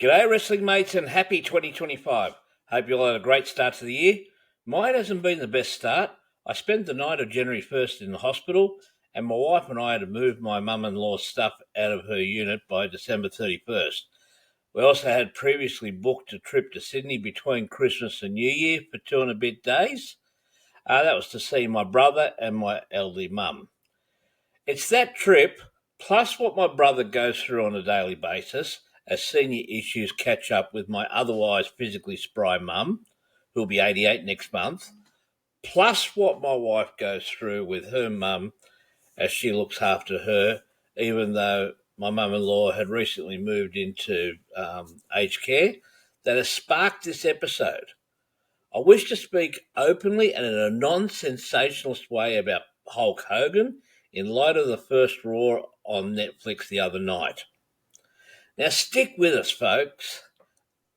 G'day, wrestling mates, and happy 2025. Hope you all had a great start to the year. Mine hasn't been the best start. I spent the night of January 1st in the hospital, and my wife and I had to move my mum-in-law's stuff out of her unit by December 31st. We also had previously booked a trip to Sydney between Christmas and New Year for 2 and a bit days. That was to see my brother and my elderly mum. It's that trip, plus what my brother goes through on a daily basis, as senior issues catch up with my otherwise physically spry mum, who'll be 88 next month, plus what my wife goes through with her mum as she looks after her, even though my mum-in-law had recently moved into aged care, that has sparked this episode. I wish to speak openly and in a non-sensationalist way about Hulk Hogan in light of the first Raw on Netflix the other night. Now stick with us, folks.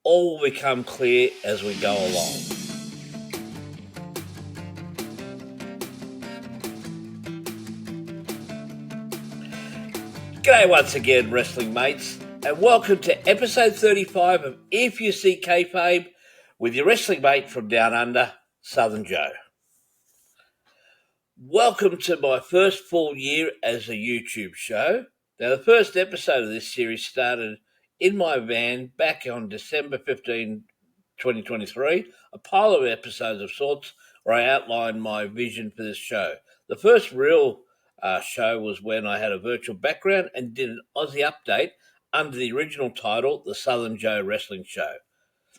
All will become clear as we go along. G'day once again, wrestling mates, and welcome to episode 35 of If You See Kayfabe with your wrestling mate from down under, Southern Joe. Welcome to my first full year as a YouTube show. Now, the first episode of this series started in my van back on December 15, 2023, a pile of episodes of sorts where I outlined my vision for this show. The first real show was when I had a virtual background and did an Aussie update under the original title, The Southern Joe Wrestling Show.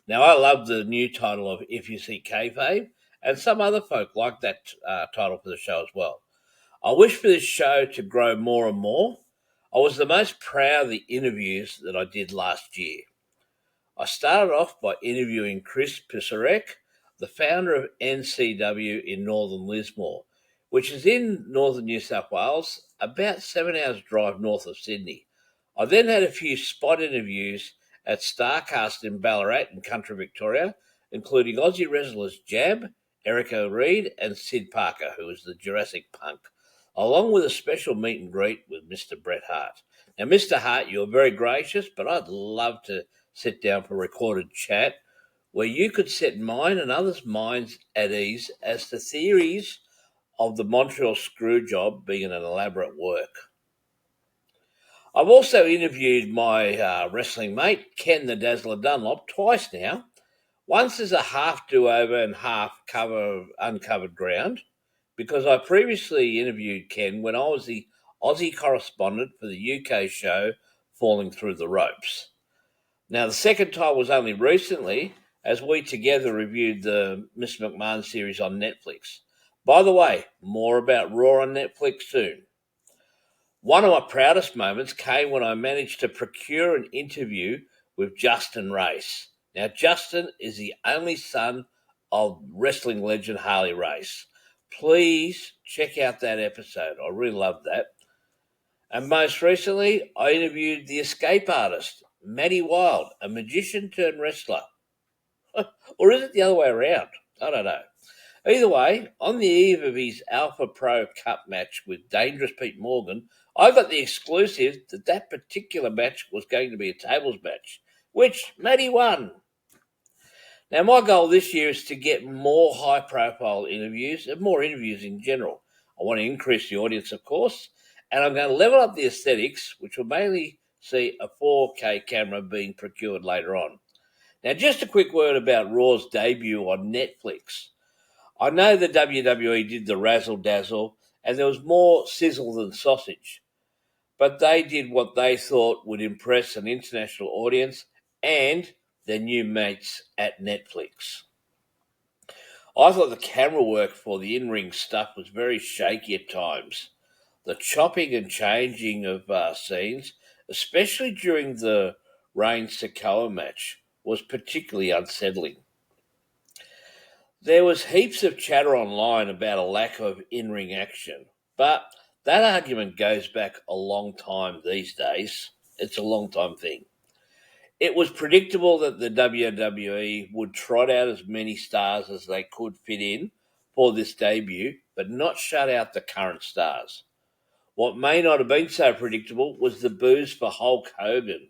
Now, I love the new title of If You See Kayfabe, and some other folk like that title for the show as well. I wish for this show to grow more and more. I was the most proud of the interviews that I did last year. I started off by interviewing Chris Pisarek, the founder of NCW in northern Lismore, which is in northern New South Wales, about 7 hours drive north of Sydney. I then had a few spot interviews at Starcast in Ballarat in country Victoria, including Aussie wrestlers Jab, Erica Reed, and Sid Parker, who was the Jurassic Punk, along with a special meet and greet with Mr. Bret Hart. Now, Mr. Hart, you're very gracious, but I'd love to sit down for a recorded chat where you could set mine and others' minds at ease as to theories of the Montreal screw job being an elaborate work. I've also interviewed my wrestling mate, Ken the Dazzler Dunlop, twice now. Once as a half do-over and half cover of uncovered ground, because I previously interviewed Ken when I was the Aussie correspondent for the UK show Falling Through the Ropes. Now, the second time was only recently, as we together reviewed the Miss McMahon series on Netflix. By the way, more about Raw on Netflix soon. One of my proudest moments came when I managed to procure an interview with Justin Race. Now, Justin is the only son of wrestling legend Harley Race. Please check out that episode. I really loved that. And most recently, I interviewed the escape artist, Matty Wild, a magician turned wrestler. Or is it the other way around? I don't know. Either way, on the eve of his Alpha Pro Cup match with Dangerous Pete Morgan, I got the exclusive that that particular match was going to be a tables match, which Matty won. Now, my goal this year is to get more high-profile interviews and more interviews in general. I want to increase the audience, of course, and I'm going to level up the aesthetics, which will mainly see a 4K camera being procured later on. Now, just a quick word about Raw's debut on Netflix. I know the WWE did the razzle-dazzle, and there was more sizzle than sausage, but they did what they thought would impress an international audience and their new mates at Netflix. I thought the camera work for the in-ring stuff was very shaky at times. The chopping and changing of scenes, especially during the Reigns-Sikoa match, was particularly unsettling. There was heaps of chatter online about a lack of in-ring action, but that argument goes back a long time these days. It's a long time thing. It was predictable that the WWE would trot out as many stars as they could fit in for this debut, but not shut out the current stars. What may not have been so predictable was the boos for Hulk Hogan.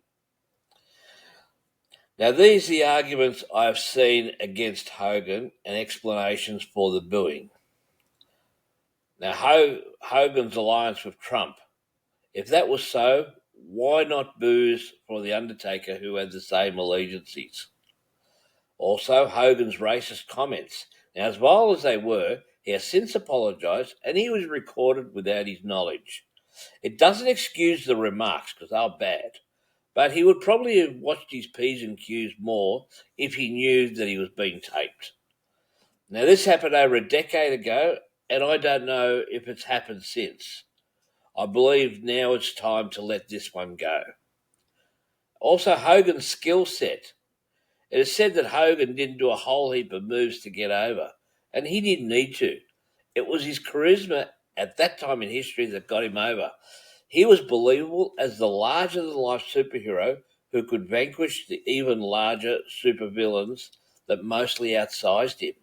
Now, these are the arguments I've seen against Hogan and explanations for the booing. Now, Hogan's alliance with Trump. If that was so, why not booze for The Undertaker, who had the same allegiances? Also, Hogan's racist comments. Now, as vile as they were, he has since apologised and he was recorded without his knowledge. It doesn't excuse the remarks because they were bad, but he would probably have watched his P's and Q's more if he knew that he was being taped. Now, this happened over a decade ago, and I don't know if it's happened since. I believe now it's time to let this one go. Also, Hogan's skill set. It is said that Hogan didn't do a whole heap of moves to get over, and he didn't need to. It was his charisma at that time in history that got him over. He was believable as the larger-than-life superhero who could vanquish the even larger supervillains that mostly outsized him.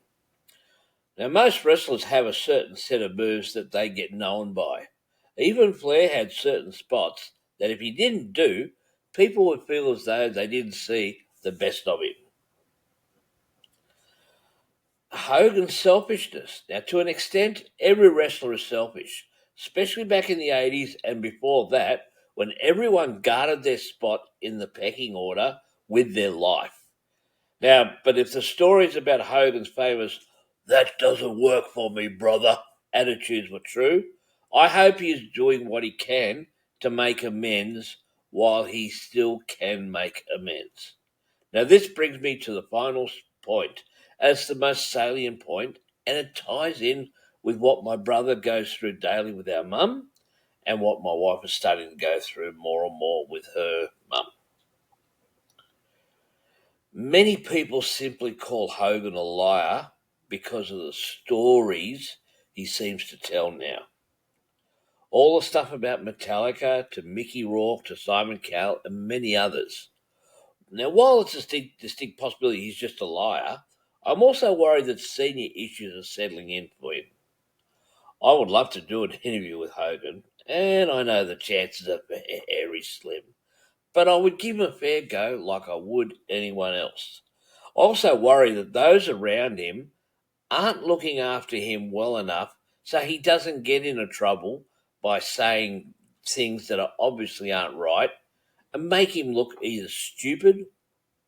Now, most wrestlers have a certain set of moves that they get known by. Even Flair had certain spots that if he didn't do, people would feel as though they didn't see the best of him. Hogan's selfishness. Now, to an extent, every wrestler is selfish, especially back in the 80s and before that, when everyone guarded their spot in the pecking order with their life. Now, but if the stories about Hogan's famous, "that doesn't work for me, brother," attitudes were true, I hope he is doing what he can to make amends while he still can make amends. Now, this brings me to the final point, as the most salient point, and it ties in with what my brother goes through daily with our mum and what my wife is starting to go through more and more with her mum. Many people simply call Hogan a liar because of the stories he seems to tell now. All the stuff about Metallica to Mickey Rourke to Simon Cowell and many others. Now, while it's a distinct possibility he's just a liar, I'm also worried that senior issues are settling in for him. I would love to do an interview with Hogan, and I know the chances are very slim, but I would give him a fair go like I would anyone else. I also worry that those around him aren't looking after him well enough so he doesn't get into trouble by saying things that are obviously aren't right and make him look either stupid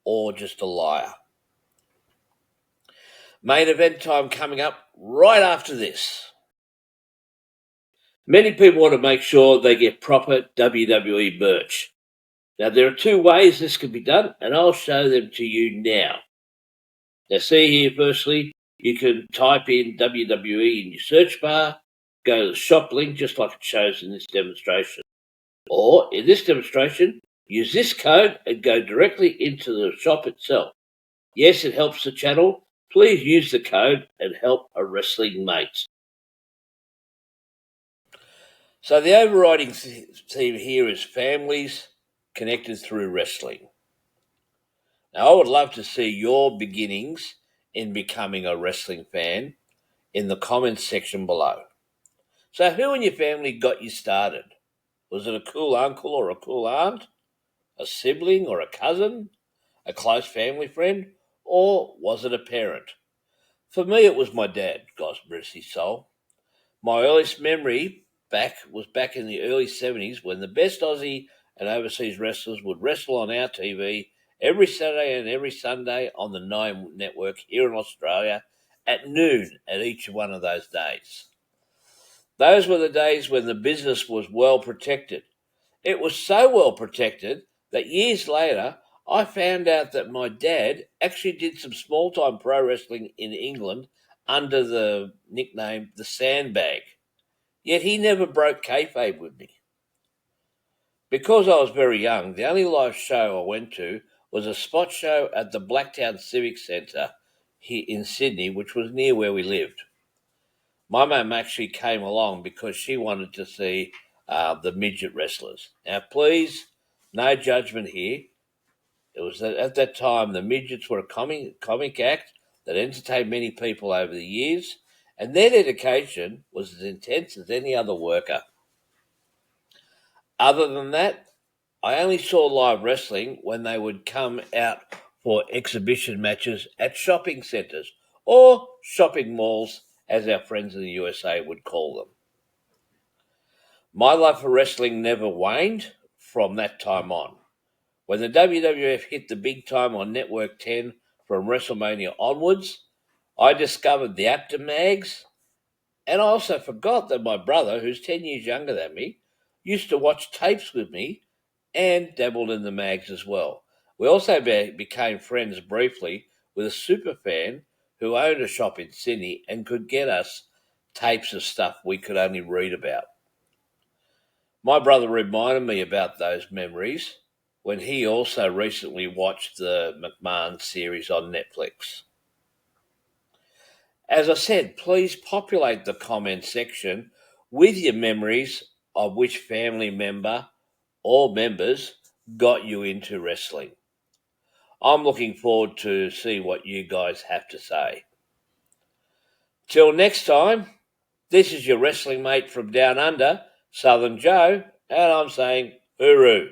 or just a liar. Main event time coming up right after this. Many people want to make sure they get proper WWE merch. Now, there are two ways this can be done, and I'll show them to you now. Now, see here, firstly, you can type in WWE in your search bar, go to the shop link, just like it shows in this demonstration. Or, in this demonstration, use this code and go directly into the shop itself. Yes, it helps the channel. Please use the code and help a wrestling mate. So the overriding theme here is families connected through wrestling. Now, I would love to see your beginnings in becoming a wrestling fan in the comments section below. So who in your family got you started? Was it a cool uncle or a cool aunt? A sibling or a cousin? A close family friend? Or was it a parent? For me, it was my dad, God bless his soul. My earliest memory was back in the early 70s when the best Aussie and overseas wrestlers would wrestle on our TV every Saturday and every Sunday on the Nine Network here in Australia at noon at each one of those days. Those were the days when the business was well protected. It was so well protected that years later I found out that my dad actually did some small-time pro wrestling in England under the nickname The Sandbag. Yet he never broke kayfabe with me. Because I was very young, the only live show I went to was a spot show at the Blacktown Civic Centre here in Sydney, which was near where we lived. My mum actually came along because she wanted to see the midget wrestlers. Now, please, no judgment here. It was at that time the midgets were a comic act that entertained many people over the years, and their dedication was as intense as any other worker. Other than that, I only saw live wrestling when they would come out for exhibition matches at shopping centres, or shopping malls, as our friends in the USA would call them. My love for wrestling never waned from that time on. When the WWF hit the big time on Network 10 from WrestleMania onwards, I discovered the Apter mags, and I also forgot that my brother, who's 10 years younger than me, used to watch tapes with me and dabbled in the mags as well. We also became friends briefly with a super fan who owned a shop in Sydney and could get us tapes of stuff we could only read about. My brother reminded me about those memories when he also recently watched the McMahon series on Netflix. As I said, please populate the comment section with your memories of which family member or members got you into wrestling. I'm looking forward to see what you guys have to say. Till next time, this is your wrestling mate from down under, Southern Joe, and I'm saying hooroo.